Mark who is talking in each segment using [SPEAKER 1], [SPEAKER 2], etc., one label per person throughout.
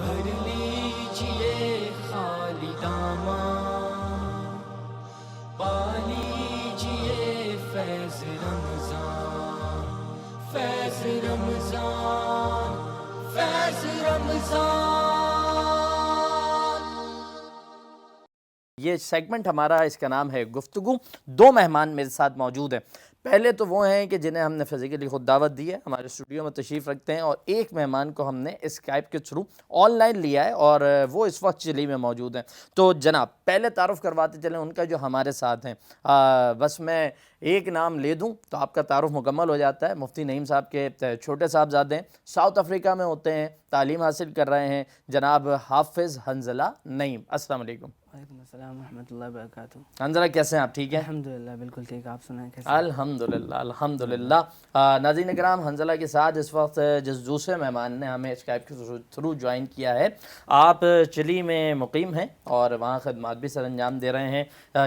[SPEAKER 1] بھر لیجئے خالی داماں، پا لیجئے فیض رمضان، فیض رمضان، فیض رمضان۔
[SPEAKER 2] یہ سیگمنٹ ہمارا، اس کا نام ہے گفتگو۔ دو مہمان میرے ساتھ موجود ہیں۔ پہلے تو وہ ہیں کہ جنہیں ہم نے فزیکلی خود دعوت دی ہے، ہمارے اسٹوڈیو میں تشریف رکھتے ہیں، اور ایک مہمان کو ہم نے اسکائپ کے تھرو آن لائن لیا ہے اور وہ اس وقت چلی میں موجود ہیں۔ تو جناب پہلے تعارف کرواتے چلیں ان کا جو ہمارے ساتھ ہیں۔ بس میں ایک نام لے دوں تو آپ کا تعارف مکمل ہو جاتا ہے۔ مفتی نعیم صاحب کے چھوٹے صاحبزادے ہیں، ساؤتھ افریقہ میں ہوتے ہیں، تعلیم حاصل کر رہے ہیں، جناب حافظ حنظلہ نعیم۔ السلام علیکم۔
[SPEAKER 3] وعلیکم السلام ورحمۃ اللہ وبرکاتہ۔
[SPEAKER 2] حنظلہ کیسے ہیں آپ؟ ٹھیک ہیں؟
[SPEAKER 3] الحمدللہ بالکل ٹھیک، آپ سنائیں کیسے؟
[SPEAKER 2] الحمدللہ الحمدللہ۔ ناظرین اکرام، حنظلہ کے ساتھ اس وقت جس دوسرے مہمان نے ہمیں اسکائپ کے تھرو جوائن کیا ہے، آپ چلی میں مقیم ہیں اور وہاں خدمات بھی سر انجام دے رہے ہیں۔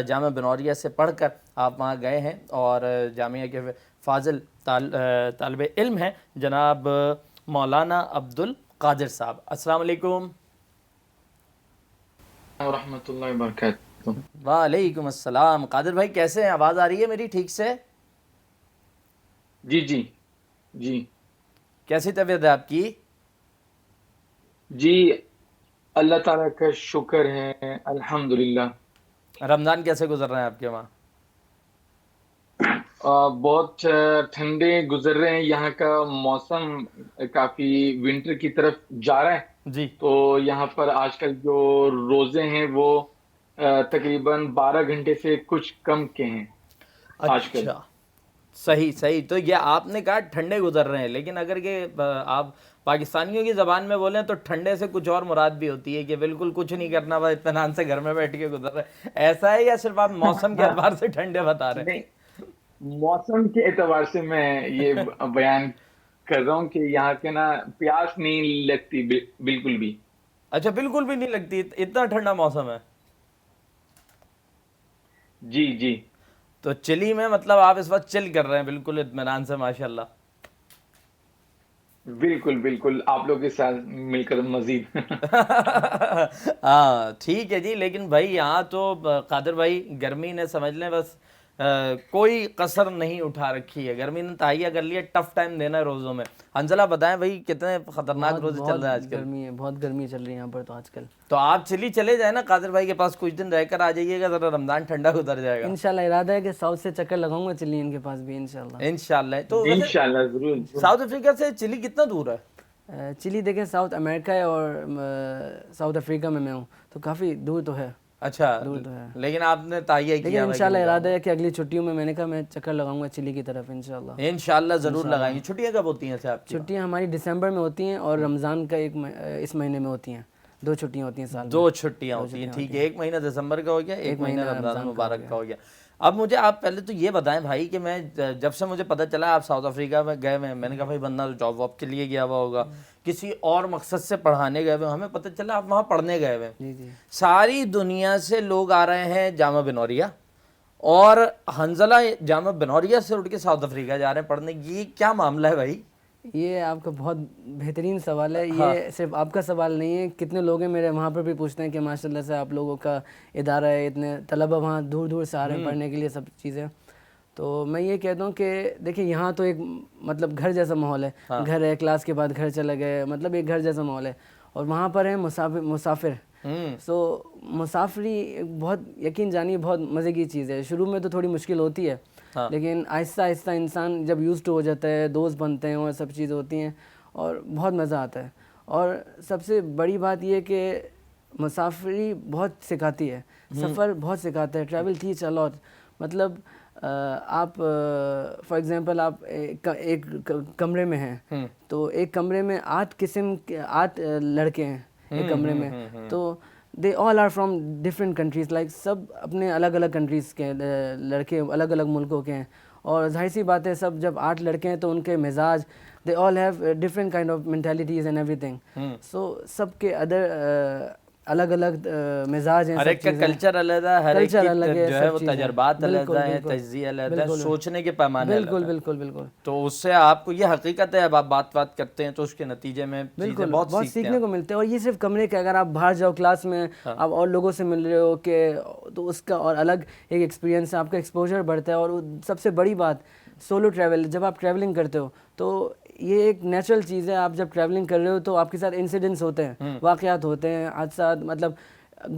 [SPEAKER 2] جامعہ بنوریہ سے پڑھ کر آپ وہاں گئے ہیں اور جامعہ کے فاضل طالب علم ہیں جناب مولانا عبد القادر صاحب۔ السلام علیکم۔
[SPEAKER 4] ورحمۃ اللہ وبرکاتہ۔
[SPEAKER 2] وعلیکم السلام۔ قادر بھائی کیسے ہیں؟ آواز آ رہی ہے میری ٹھیک سے؟
[SPEAKER 4] جی جی جی
[SPEAKER 2] کیسی طبیعت ہے آپ کی؟
[SPEAKER 4] جی اللہ تعالیٰ کا شکر ہے، الحمدللہ۔
[SPEAKER 2] رمضان کیسے گزر رہے ہیں آپ کے وہاں؟
[SPEAKER 4] بہت ٹھنڈے گزر رہے ہیں، یہاں کا موسم کافی ونٹر کی طرف جا رہا ہے۔
[SPEAKER 2] جی
[SPEAKER 4] تو یہاں پر آج کل جو روزے ہیں وہ تقریباً 12 گھنٹے سے کچھ کم کے ہیں آج کل۔
[SPEAKER 2] اچھا، صحیح صحیح۔ تو یہ آپ نے کہا ٹھنڈے گزر رہے ہیں، لیکن اگر کہ آپ پاکستانیوں کی زبان میں بولیں تو ٹھنڈے سے کچھ اور مراد بھی ہوتی ہے کہ بالکل کچھ نہیں کرنا، بس اطمینان سے گھر میں بیٹھ کے گزر رہے ہیں۔ ایسا ہے یا صرف آپ موسم کے اعتبار سے ٹھنڈے بتا رہے ہیں؟
[SPEAKER 4] نہیں، موسم کے اعتبار سے میں یہ بیان کر رہا ہوں کہ یہاں کے نا پیاس نہیں لگتی بالکل بھی۔
[SPEAKER 2] اچھا، بالکل بھی نہیں لگتی؟ اتنا ٹھنڈا موسم ہے؟
[SPEAKER 4] جی جی
[SPEAKER 2] تو چلی میں مطلب آپ اس وقت چل کر رہے ہیں بالکل اطمینان سے، ماشاءاللہ۔
[SPEAKER 4] بالکل بالکل، آپ لوگ کے ساتھ مل کر مزید۔
[SPEAKER 2] ہاں ٹھیک ہے جی۔ لیکن بھائی یہاں تو قادر بھائی گرمی نے سمجھ لیں بس کوئی قصر نہیں اٹھا رکھی ہے، گرمی نے تہیہ کر لیا، ٹف ٹائم دینا ہے روزوں میں۔ حنظلہ بتائیں بھائی کتنے خطرناک روزے چل رہے ہیں آج کل؟
[SPEAKER 3] گرمی ہے، بہت گرمی چل رہی ہے یہاں پر تو آج کل۔
[SPEAKER 2] تو آپ چلے جائیں نا قادر بھائی کے پاس، کچھ دن رہ کر آ جائیے گا، ذرا رمضان ٹھنڈا گزر جائے گا
[SPEAKER 3] انشاءاللہ ارادہ ہے کہ ساؤتھ سے چکر لگاؤں گا چلی ان کے پاس بھی انشاءاللہ۔
[SPEAKER 2] انشاءاللہ۔ تو ویسے
[SPEAKER 4] انشاءاللہ ضرور۔
[SPEAKER 2] ساؤتھ افریقہ سے چلی کتنا دور ہے؟
[SPEAKER 3] چلی دیکھیں ساؤتھ امریکہ ہے اور ساؤتھ افریقہ میں ہوں، تو کافی دور تو ہے۔
[SPEAKER 2] اچھا،
[SPEAKER 3] دور تو ہے،
[SPEAKER 2] لیکن آپ نے تہیہ
[SPEAKER 3] لیکن
[SPEAKER 2] کیا؟
[SPEAKER 3] انشاءاللہ ارادہ ہے کہ اگلی چھٹیوں میں میں نے کہا میں چکر لگاؤں گا چلی کی طرف انشاءاللہ۔
[SPEAKER 2] انشاءاللہ ضرور لگائیں گے۔ چھٹیاں کب ہوتی ہیں آپ کی؟
[SPEAKER 3] چھٹیاں ہماری دسمبر میں ہوتی ہیں اور رمضان کا اس مہینے میں ہوتی ہیں، 2 چھٹیاں ہوتی ہیں سال میں۔
[SPEAKER 2] 2 چھٹیاں ہوتی ہیں، ٹھیک ہے۔ ایک مہینہ دسمبر کا ہو گیا، ایک مہینہ رمضان المبارک کا ہو گیا۔ اب مجھے آپ پہلے تو یہ بتائیں بھائی کہ میں جب سے مجھے پتہ چلا آپ ساؤتھ افریقہ میں گئے ہوئے ہیں، میں نے کہا بھائی بندہ جاب واب کے لیے گیا ہوا ہوگا، کسی اور مقصد سے پڑھانے گئے ہوئے، ہمیں پتہ چلا آپ وہاں پڑھنے گئے ہوئے ہیں۔
[SPEAKER 3] جی
[SPEAKER 2] ساری دنیا سے لوگ آ رہے ہیں جامعہ بنوریہ، اور حنظلہ جامعہ بنوریہ سے اٹھ کے ساؤتھ افریقہ جا رہے ہیں پڑھنے، یہ کیا معاملہ ہے بھائی؟
[SPEAKER 3] یہ آپ کا بہت بہترین سوال ہے۔ یہ صرف آپ کا سوال نہیں ہے، کتنے لوگ ہیں میرے وہاں پر بھی پوچھتے ہیں کہ ماشاءاللہ سے آپ لوگوں کا ادارہ ہے، اتنے طلبہ وہاں دور دور سے آ رہے ہیں پڑھنے کے لیے سب چیزیں۔ تو میں یہ کہتا ہوں کہ دیکھیں یہاں تو ایک مطلب گھر جیسا ماحول ہے، گھر ہے، کلاس کے بعد گھر چلے گئے، مطلب ایک گھر جیسا ماحول ہے، اور وہاں پر ہیں مسافر۔ سو مسافری بہت یقین جانیے بہت مزے کی چیز ہے۔ شروع میں تو تھوڑی مشکل ہوتی ہے، لیکن آہستہ آہستہ انسان جب یوز ٹو ہو جاتا ہے، دوست بنتے ہیں اور سب چیزیں ہوتی ہیں اور بہت مزہ آتا ہے۔ اور سب سے بڑی بات یہ کہ مسافری بہت سکھاتی ہے، سفر بہت سکھاتا ہے۔ ٹریول ٹیچ اے لاٹ۔ مطلب آپ فار ایگزامپل آپ ایک کمرے میں ہیں، تو ایک کمرے میں 8 لڑکے ہیں ایک کمرے میں، تو they all are from different countries, like سب اپنے الگ الگ کنٹریز کے لڑکے، الگ الگ ملکوں کے ہیں، اور ظاہر سی بات ہے سب جب 8 لڑکے ہیں تو ان کے مزاج، they all have different kind of mentalities and everything. So سب کے الگ الگ مزاج ہیں,
[SPEAKER 2] ہر ایک کا کلچر علیحدہ ہے, ہر ایک کی جو ہے وہ تجربات علیحدہ ہیں, تجزیہ علیحدہ ہے, سوچنے کے پیمانے علیحدہ ہیں.
[SPEAKER 3] بالکل بالکل.
[SPEAKER 2] تو اس سے آپ کو یہ حقیقت ہے, اب آپ بات کرتے ہیں تو اس کے نتیجے میں چیزیں بہت
[SPEAKER 3] سیکھنے کو ملتے ہیں. اور یہ صرف کمرے کے, اگر آپ باہر جاؤ کلاس میں آپ اور لوگوں سے مل رہے ہو کہ تو اس کا اور الگ ایک ایکسپیرینس ہے, آپ کا ایکسپوجر بڑھتا ہے. اور سب سے بڑی بات سولو ٹریول, جب آپ ٹریولنگ کرتے ہو تو یہ ایک نیچرل چیز ہے. آپ جب ٹریولنگ کر رہے ہو تو آپ کے ساتھ انسیڈنٹس ہوتے ہیں, واقعات ہوتے ہیں, حادثات, مطلب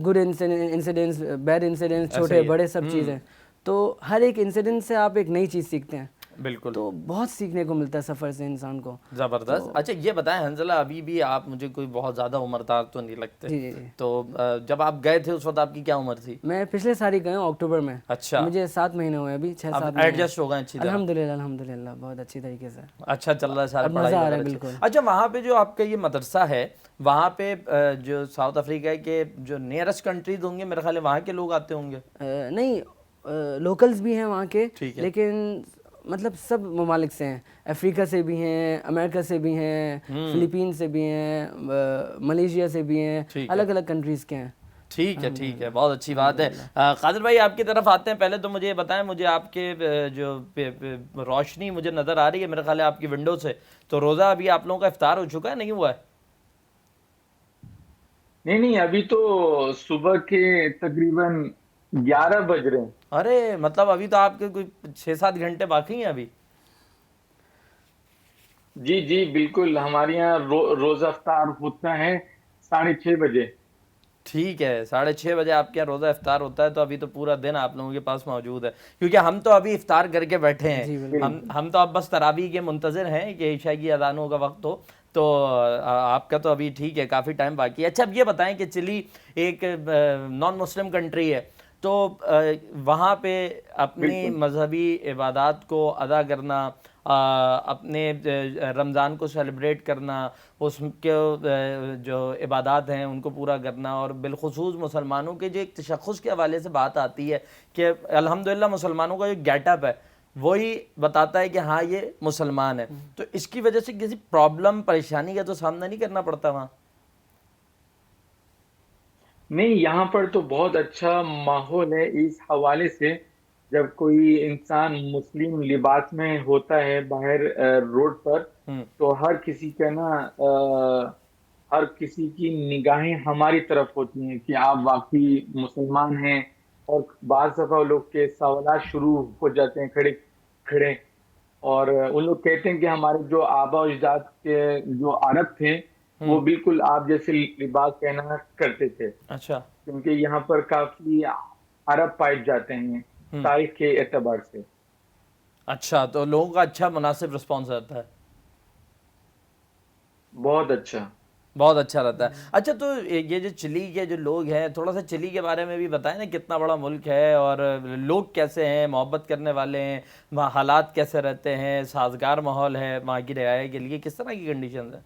[SPEAKER 3] گڈ انسیڈنٹس, بیڈ انسیڈنٹس, چھوٹے بڑے سب چیزیں. تو ہر ایک انسیڈنٹ سے آپ ایک نئی چیز سیکھتے ہیں.
[SPEAKER 2] بالکل,
[SPEAKER 3] تو بہت سیکھنے کو ملتا ہے سفر سے انسان کو.
[SPEAKER 2] زبردست. اچھا یہ بتائیں حنظلہ, ابھی بھی آپ مجھے کوئی بہت زیادہ عمردار تو نہیں لگتے, تو جب آپ گئے تھے اس وقت آپ کی کیا عمر تھی؟
[SPEAKER 3] میں پچھلے سال ہی گیا ہوں اکتوبر میں.
[SPEAKER 2] اچھا,
[SPEAKER 3] مجھے 7 مہینے ہوئے ابھی, 6-7 مہینے.
[SPEAKER 2] ایڈجسٹ ہو گئے اچھی طرح؟
[SPEAKER 3] الحمدللہ بہت اچھی طریقے سے.
[SPEAKER 2] اچھا چل رہا ہے سارا, پڑھائی
[SPEAKER 3] مزہ آ رہا ہے
[SPEAKER 2] وغیرہ
[SPEAKER 3] بالکل.
[SPEAKER 2] اچھا وہاں پہ جو آپ کا یہ مدرسہ ہے, وہاں پہ جو ساؤتھ افریقہ کے جو نیئرسٹ کنٹریز ہوں گے میرے خیال ہے وہاں کے لوگ آتے ہوں گے؟
[SPEAKER 3] نہیں, لوکلز بھی ہیں وہاں کے, لیکن مطلب سب ممالک سے ہیں. افریقہ سے بھی ہیں, امریکہ سے بھی ہیں, فلپین سے بھی ہیں, ملیشیا سے بھی ہیں, الگ الگ کنٹریز کے ہیں.
[SPEAKER 2] ٹھیک ہے, بہت اچھی بات ہے. قادر بھائی آپ کی طرف آتے ہیں, پہلے تو مجھے یہ بتائیں, مجھے آپ کے جو روشنی مجھے نظر آ رہی ہے میرے خیال ہے آپ کی ونڈو سے, تو روزہ ابھی آپ لوگوں کا افطار ہو چکا ہے, نہیں ہوا ہے؟
[SPEAKER 4] نہیں, ابھی تو صبح کے تقریباً 11 بج رہے ہیں.
[SPEAKER 2] ارے مطلب ابھی تو آپ کے کوئی 6-7 گھنٹے باقی ہیں ابھی.
[SPEAKER 4] جی بالکل, ہمارے یہاں روزہ افطار ہوتا ہے 6:30 بجے.
[SPEAKER 2] ٹھیک ہے, 6:30 بجے آپ کے یہاں روزہ افطار ہوتا ہے, تو ابھی تو پورا دن آپ لوگوں کے پاس موجود ہے, کیونکہ ہم تو ابھی افطار کر کے بیٹھے ہیں. ہم تو اب بس تراویح کے منتظر ہیں کہ عشاء کی اذانوں کا وقت ہو. تو آپ کا تو ابھی ٹھیک ہے, کافی ٹائم باقی ہے. اچھا اب یہ بتائیں کہ چلی ایک نان مسلم کنٹری ہے, تو وہاں پہ اپنی مذہبی عبادات کو ادا کرنا, اپنے رمضان کو سیلیبریٹ کرنا, اس کے جو عبادات ہیں ان کو پورا کرنا, اور بالخصوص مسلمانوں کے جو ایک تشخص کے حوالے سے بات آتی ہے کہ الحمدللہ مسلمانوں کا جو گیٹ اپ ہے وہی بتاتا ہے کہ ہاں یہ مسلمان ہے, تو اس کی وجہ سے کسی پرابلم پریشانی کا تو سامنا نہیں کرنا پڑتا وہاں؟
[SPEAKER 4] نہیں, یہاں پر تو بہت اچھا ماحول ہے اس حوالے سے. جب کوئی انسان مسلم لباس میں ہوتا ہے باہر روڈ پر, تو ہر کسی کا ہر کسی کی نگاہیں ہماری طرف ہوتی ہیں کہ آپ واقعی مسلمان ہیں. اور بعض دفعہ لوگ کے سوالات شروع ہو جاتے ہیں کھڑے کھڑے, اور ان لوگ کہتے ہیں کہ ہمارے جو آبا و اجداد کے جو عرب تھے وہ بالکل آپ جیسے لباس پہنا کرتے تھے.
[SPEAKER 2] اچھا,
[SPEAKER 4] کیونکہ یہاں پر کافی عرب پائے جاتے ہیں تاریخ کے اعتبار سے.
[SPEAKER 2] اچھا, تو لوگوں کا اچھا مناسب رسپانس رہتا ہے؟
[SPEAKER 4] بہت اچھا,
[SPEAKER 2] بہت اچھا رہتا ہے. اچھا تو یہ جو چلی کے جو لوگ ہیں, تھوڑا سا چلی کے بارے میں بھی بتائیں نا, کتنا بڑا ملک ہے اور لوگ کیسے ہیں, محبت کرنے والے ہیں, وہاں حالات کیسے رہتے ہیں, سازگار ماحول ہے وہاں کی رہائش کے لیے, کس طرح کی کنڈیشنز ہیں؟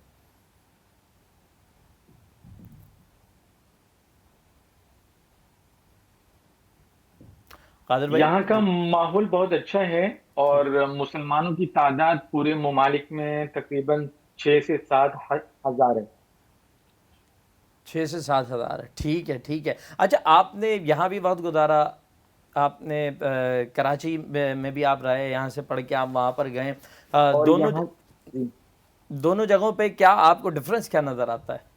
[SPEAKER 2] قادر بھائی
[SPEAKER 4] یہاں کا ماحول بہت اچھا ہے, اور مسلمانوں کی تعداد پورے ممالک میں تقریباً 6 سے 7 ہزار ہے.
[SPEAKER 2] 6 سے 7 ہزار ہے, ٹھیک ہے. اچھا آپ نے یہاں بھی وقت گزارا, آپ نے کراچی میں بھی آپ رہے, یہاں سے پڑھ کے آپ وہاں پر گئے,
[SPEAKER 4] اور
[SPEAKER 2] دونوں جگہوں پہ کیا آپ کو ڈفرینس کیا نظر آتا ہے؟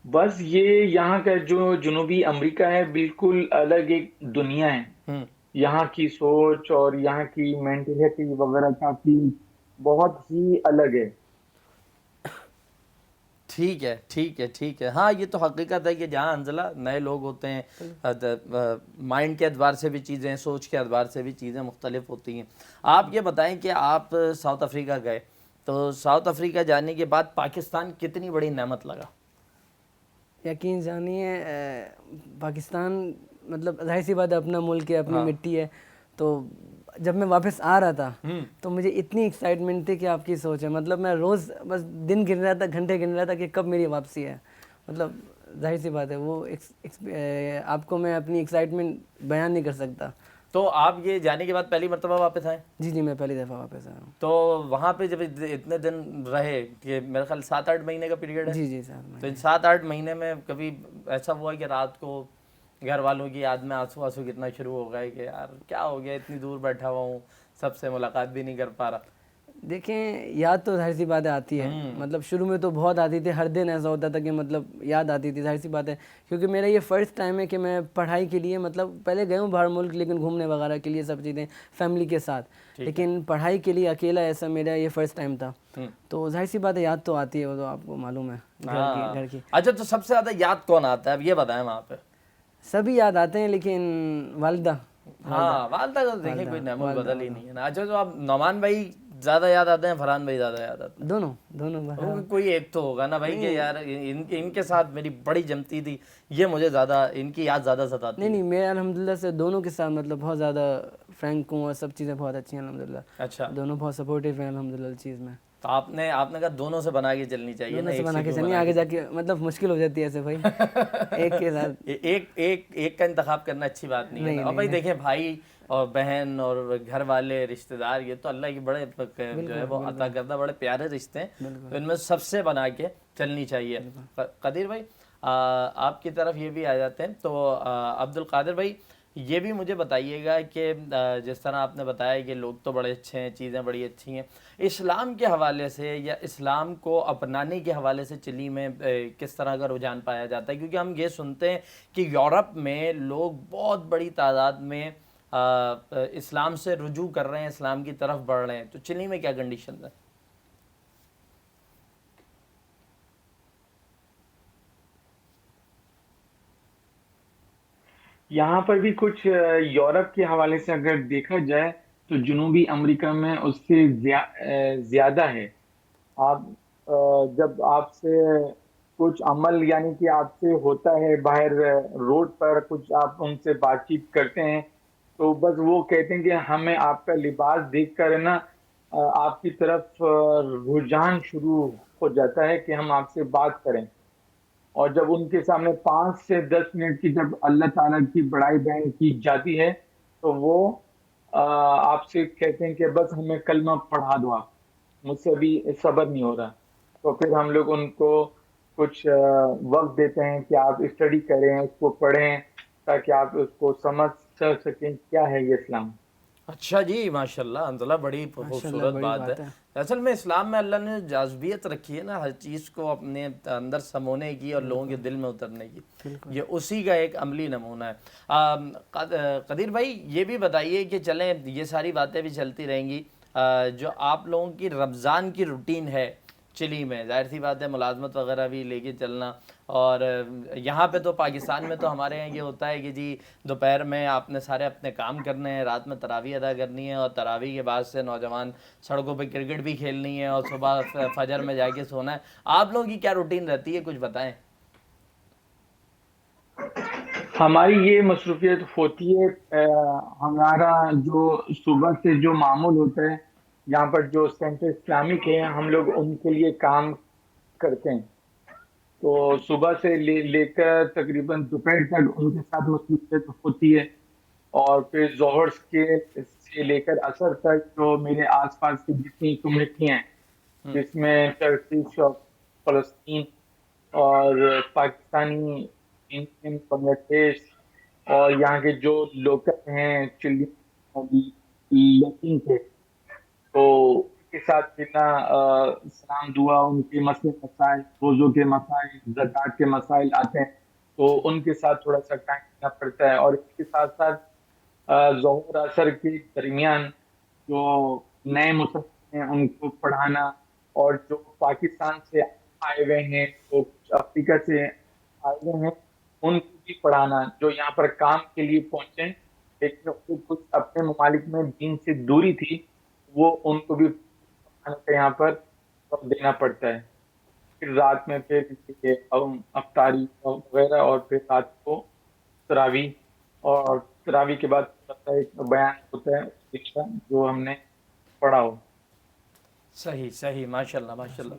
[SPEAKER 4] بس یہ یہاں کا جو جنوبی امریکہ ہے بالکل الگ ایک دنیا ہے. یہاں کی سوچ اور یہاں کی مینٹلٹی وغیرہ کافی بہت ہی الگ ہے.
[SPEAKER 2] ٹھیک ہے. ہاں یہ تو حقیقت ہے کہ جہاں حنظلہ نئے لوگ ہوتے ہیں, مائنڈ کے اعتبار سے بھی چیزیں, سوچ کے اعتبار سے بھی چیزیں مختلف ہوتی ہیں. آپ یہ بتائیں کہ آپ ساؤتھ افریقہ گئے, تو ساؤتھ افریقہ جانے کے بعد پاکستان کتنی بڑی نعمت لگا؟
[SPEAKER 3] یقین جانیے پاکستان مطلب ظاہر سی بات ہے, اپنا ملک ہے, اپنی مٹی ہے. تو جب میں واپس آ رہا تھا تو مجھے اتنی ایکسائٹمنٹ تھی کہ آپ کی سوچ ہے, مطلب میں روز بس دن گن رہا تھا, گھنٹے گن رہا تھا کہ کب میری واپسی ہے. مطلب ظاہر سی بات ہے وہ آپ کو میں اپنی ایکسائٹمنٹ بیان نہیں کر سکتا.
[SPEAKER 2] تو آپ یہ جانے کے بعد پہلی مرتبہ واپس آئے؟
[SPEAKER 3] جی جی میں پہلی دفعہ واپس آیا ہوں.
[SPEAKER 2] تو وہاں پہ جب اتنے دن رہے کہ میرے خیال 7-8 مہینے کا پیریڈ ہے.
[SPEAKER 3] جی جی سر.
[SPEAKER 2] تو ان 7-8 مہینے میں کبھی ایسا ہوا کہ رات کو گھر والوں کی یاد میں آنسو کتنا شروع ہو گئے کہ یار کیا ہو گیا، اتنی دور بیٹھا ہوا ہوں، سب سے ملاقات بھی نہیں کر پا رہا؟
[SPEAKER 3] دیکھیں یاد تو ظاہر سی بات ہے آتی ہے. مطلب شروع میں تو بہت آتی تھی، ہر دن ایسا ہوتا تھا کہ مطلب یاد آتی تھی، ظاہر سی بات ہے. کیونکہ میرا یہ فرسٹ ٹائم ہے کہ میں پڑھائی کے لیے مطلب پہلے گئے ہوں باہر ملک، لیکن گھومنے وغیرہ کے لیے سب چیزیں فیملی کے ساتھ، لیکن پڑھائی کے لیے اکیلا ایسا میرا یہ فرسٹ ٹائم تھا. تو ظاہر سی بات ہے یاد تو آتی ہے، وہ تو آپ کو معلوم ہے گھر کی.
[SPEAKER 2] اچھا تو سب سے زیادہ یاد کون آتا ہے اب یہ بتائیں وہاں پہ؟
[SPEAKER 3] سبھی یاد آتے ہیں لیکن والدہ.
[SPEAKER 2] ہاں والدہ کا دیکھیں کوئی نعمت بدل ہی نہیں ہے نا. اچھا تو آپ نعمان بھائی زیادہ یاد آتے ہیں، فرحان بھائی زیادہ یاد آتے ہیں؟
[SPEAKER 3] دونوں
[SPEAKER 2] کوئی ایک تو ہوگا نا بھائی کہ یار ان کے ساتھ میری بڑی جمتی تھی، یہ مجھے زیادہ ان کی یاد زیادہ ستاتی ہے.
[SPEAKER 3] نہیں میں الحمدللہ سے دونوں کے ساتھ مطلب بہت زیادہ فرینک ہوں اور سب چیزیں بہت اچھی ہیں الحمدللہ.
[SPEAKER 2] اچھا
[SPEAKER 3] دونوں بہت سپورٹیو ہیں الحمدللہ چیز میں.
[SPEAKER 2] تو آپ نے کہا دونوں سے بنا کے چلنی چاہیے نا، ایک
[SPEAKER 3] بنا کے چلنی، آگے جا کے مطلب مشکل ہو جاتی ہے ایسے بھائی. ایک کے ساتھ
[SPEAKER 2] ایک کا انتخاب کرنا اچھی بات نہیں ہے. اور بھائی دیکھیں بھائی اور بہن اور گھر والے رشتہ دار یہ تو اللہ کے بڑے جو ہے وہ عطا کردہ بڑے پیارے رشتے ہیں، تو ان میں سب سے بنا کے چلنی چاہیے. قدیر بھائی آپ کی طرف یہ بھی آ جاتے ہیں. تو عبد القادر بھائی یہ بھی مجھے بتائیے گا کہ جس طرح آپ نے بتایا کہ لوگ تو بڑے اچھے ہیں، چیزیں بڑی اچھی ہیں، اسلام کے حوالے سے یا اسلام کو اپنانے کے حوالے سے چلی میں کس طرح کا رجحان پایا جاتا ہے؟ کیونکہ ہم یہ سنتے ہیں کہ یورپ میں لوگ بہت بڑی تعداد میں اسلام سے رجوع کر رہے ہیں، اسلام کی طرف بڑھ رہے ہیں. تو چلی میں کیا کنڈیشنز ہیں؟
[SPEAKER 4] یہاں پر بھی کچھ یورپ کے حوالے سے اگر دیکھا جائے تو جنوبی امریکہ میں اس سے زیادہ ہے. آپ جب آپ سے کچھ عمل یعنی کہ آپ سے ہوتا ہے باہر روڈ پر، کچھ آپ ان سے بات چیت کرتے ہیں تو بس وہ کہتے ہیں کہ ہمیں آپ کا لباس دیکھ کر نا آپ کی طرف رجحان شروع ہو جاتا ہے کہ ہم آپ سے بات کریں. اور جب ان کے سامنے 5 سے 10 منٹ کی جب اللہ تعالیٰ کی بڑائی بیان کی جاتی ہے تو وہ آپ سے کہتے ہیں کہ بس ہمیں کلمہ پڑھا دو، آپ مجھ سے ابھی صبر نہیں ہو رہا. تو پھر ہم لوگ ان کو کچھ وقت دیتے ہیں کہ آپ اسٹڈی کریں، اس کو پڑھیں تاکہ آپ اس کو سمجھ سکیں کیا ہے یہ اسلام.
[SPEAKER 2] اچھا جی ماشاءاللہ الحمدللہ بڑی خوبصورت بات ہے. اصل میں اسلام میں اللہ نے جاذبیت رکھی ہے نا ہر چیز کو اپنے اندر سمونے کی اور لوگوں کے دل میں اترنے کی، یہ اسی کا ایک عملی نمونہ ہے. قدیر بھائی یہ بھی بتائیے کہ چلیں یہ ساری باتیں بھی چلتی رہیں گی، جو آپ لوگوں کی رمضان کی روٹین ہے چلی میں، ظاہر سی بات ہے ملازمت وغیرہ بھی لے کے چلنا، اور یہاں پہ تو پاکستان میں تو ہمارے یہاں یہ ہوتا ہے کہ جی دوپہر میں آپ نے سارے اپنے کام کرنے ہیں، رات میں تراویح ادا کرنی ہے، اور تراویح کے بعد سے نوجوان سڑکوں پہ کرکٹ بھی کھیلنی ہے اور صبح فجر میں جا کے سونا ہے. آپ لوگوں کی کیا روٹین رہتی ہے، کچھ بتائیں.
[SPEAKER 4] ہماری یہ مصروفیت ہوتی ہے، ہمارا جو صبح سے جو معمول ہوتا ہے یہاں پر جو سینٹر اسلامک ہے ہم لوگ ان کے لیے کام کرتے ہیں. تو صبح سے لے کر تقریباً دوپہر تک ان کے ساتھ مصروفیت ہوتی ہے، اور پھر ظہر سے لے کر عصر تک جو میرے آس پاس کی جتنی کمیونٹی ہیں جس میں ٹرکش اور فلسطین اور پاکستانی، انڈین، بنگلہ دیش اور یہاں کے جو لوکل ہیں چلی لیکن کے، تو ان کے ساتھ ملنا، سلام دعا، ان کے مسئلے مسائل، روزوں کے مسائل، زکوٰۃ کے مسائل آتے ہیں تو ان کے ساتھ تھوڑا سا ٹائم دینا پڑتا ہے. اور اس کے ساتھ ساتھ ظہر عصر کے درمیان جو نئے مسلمان ہیں ان کو پڑھانا، اور جو پاکستان سے آئے ہوئے ہیں، جو کچھ افریقہ سے آئے ہوئے ہیں ان کو بھی پڑھانا، جو یہاں پر کام کے لیے پہنچے لیکن کچھ اپنے ممالک میں دین سے دوری تھی، وہ ان کو بھی یہاں پر دینا پڑتا ہے. پھر رات میں پھر افطاری وغیرہ، اور پھر رات کو تراویح، اور تراویح کے بعد ایک بیان ہوتا ہے جو ہم نے پڑھا ہو.
[SPEAKER 2] صحیح ماشاءاللہ ماشاءاللہ.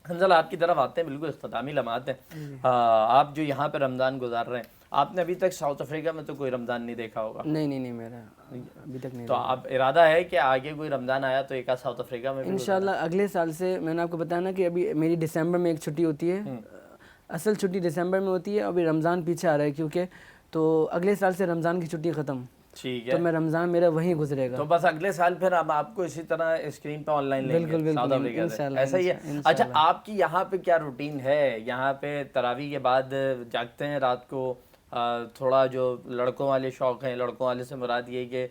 [SPEAKER 2] حنظل آپ کی طرف آتے ہیں، بالکل اختتامی لمحات ہیں. آپ جو یہاں پہ رمضان گزار رہے ہیں آپ نے ابھی تک ساؤتھ افریقہ میں تو کوئی رمضان نہیں دیکھا ہوگا؟
[SPEAKER 3] نہیں میرا ابھی تک نہیں.
[SPEAKER 2] تو اب ارادہ ہے کہ آگے کوئی رمضان آیا تو ایک آدھ ساؤتھ افریقہ میں بھی
[SPEAKER 3] انشاءاللہ اگلے سال سے. میں نے آپ کو بتایا نا کہ ابھی میری دسمبر میں ایک چھٹی ہوتی ہے, اصل چھٹی دسمبر میں ہوتی ہے, ابھی رمضان پیچھے آ رہا ہے کیونکہ, تو اگلے سال سے رمضان کی چھٹی ختم,
[SPEAKER 2] ٹھیک ہے.
[SPEAKER 3] تو میں رمضان میرا وہیں گزرے گا.
[SPEAKER 2] تو بس اگلے سال پھر اب آپ کو اسی طرح اسکرین پہ آن لائن لیں گے ساؤتھ افریقہ سے, ایسا ہی ہے؟ اچھا, آپ کی یہاں پہ کیا روٹین ہے؟ یہاں پہ تراویح کے بعد جاگتے ہیں رات کو, تھوڑا جو لڑکوں والے شوق ہیں, لڑکوں والے سے مراد یہ کہ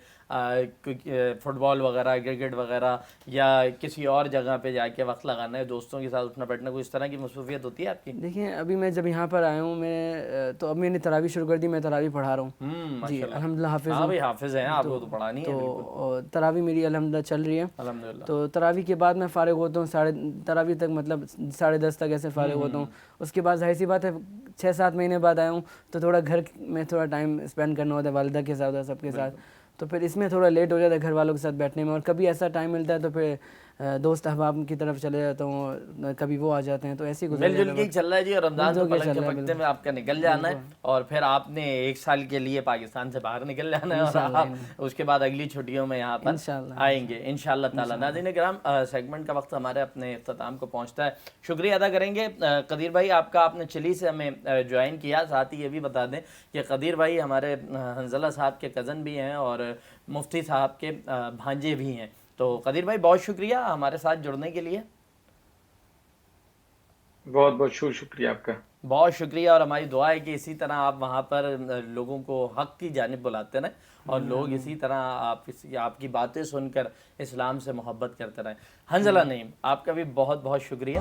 [SPEAKER 2] فٹ بال وغیرہ, کرکٹ وغیرہ, یا کسی اور جگہ پہ جا کے وقت لگانا ہے, دوستوں کے ساتھ اٹھنا بیٹھنا, کوئی اس طرح کی مصروفیت ہوتی ہے آپ کی؟
[SPEAKER 3] دیکھیں ابھی میں جب یہاں پر آیا ہوں, میں تو اب میں نے تراویح شروع کر دی, میں تراویح پڑھا رہا ہوں جی, الحمدللہ حافظ
[SPEAKER 2] ہوں. بھائی حافظ ہیں آپ کو تو پڑھانی ہے.
[SPEAKER 3] تو تراویح میری الحمدللہ چل رہی ہے
[SPEAKER 2] الحمدللہ.
[SPEAKER 3] تو تراویح کے بعد میں فارغ ہوتا ہوں تراویح تک, مطلب 10:30 تک ایسے فارغ ہوتا ہوں. اس کے بعد ظاہر سی بات ہے 6-7 مہینے بعد آیا ہوں تو تھوڑا گھر میں تھوڑا ٹائم اسپینڈ کرنا ہوتا ہے, والدہ کے ساتھ سب کے ساتھ, تو پھر اس میں تھوڑا لیٹ ہو جاتا ہے گھر والوں کے ساتھ بیٹھنے میں. اور کبھی ایسا ٹائم ملتا ہے تو پھر دوست احباب کی طرف چلے جاتا ہوں, کبھی وہ آ جاتے ہیں, تو ایسے ہی
[SPEAKER 2] مل جل کے چل رہا ہے جی. اور رمضان تو پلک کے پکتے میں آپ کا نکل جانا ہے, اور پھر آپ نے 1 سال کے لیے پاکستان سے باہر نکل جانا ہے, اور آپ اس کے بعد اگلی چھٹیوں میں یہاں پر آئیں گے انشاءاللہ تعالیٰ. ناظرین کرام, سیگمنٹ کا وقت ہمارے اپنے اختتام کو پہنچتا ہے. شکریہ ادا کریں گے قدیر بھائی آپ کا, آپ نے چلی سے ہمیں جوائن کیا. ساتھ ہی یہ بھی بتا دیں کہ قدیر بھائی ہمارے حنظلہ صاحب کے کزن بھی ہیں اور مفتی صاحب کے بھانجے بھی ہیں. تو قدیر بھائی بہت شکریہ ہمارے ساتھ جڑنے کے لیے.
[SPEAKER 4] بہت بہت شکریہ آپ کا.
[SPEAKER 2] بہت شکریہ, اور ہماری دعا ہے کہ اسی طرح آپ وہاں پر لوگوں کو حق کی جانب بلاتے رہیں, اور لوگ اسی طرح آپ کی باتیں سن کر اسلام سے محبت کرتے رہیں. حنظلہ نعیم, آپ کا بھی بہت بہت شکریہ.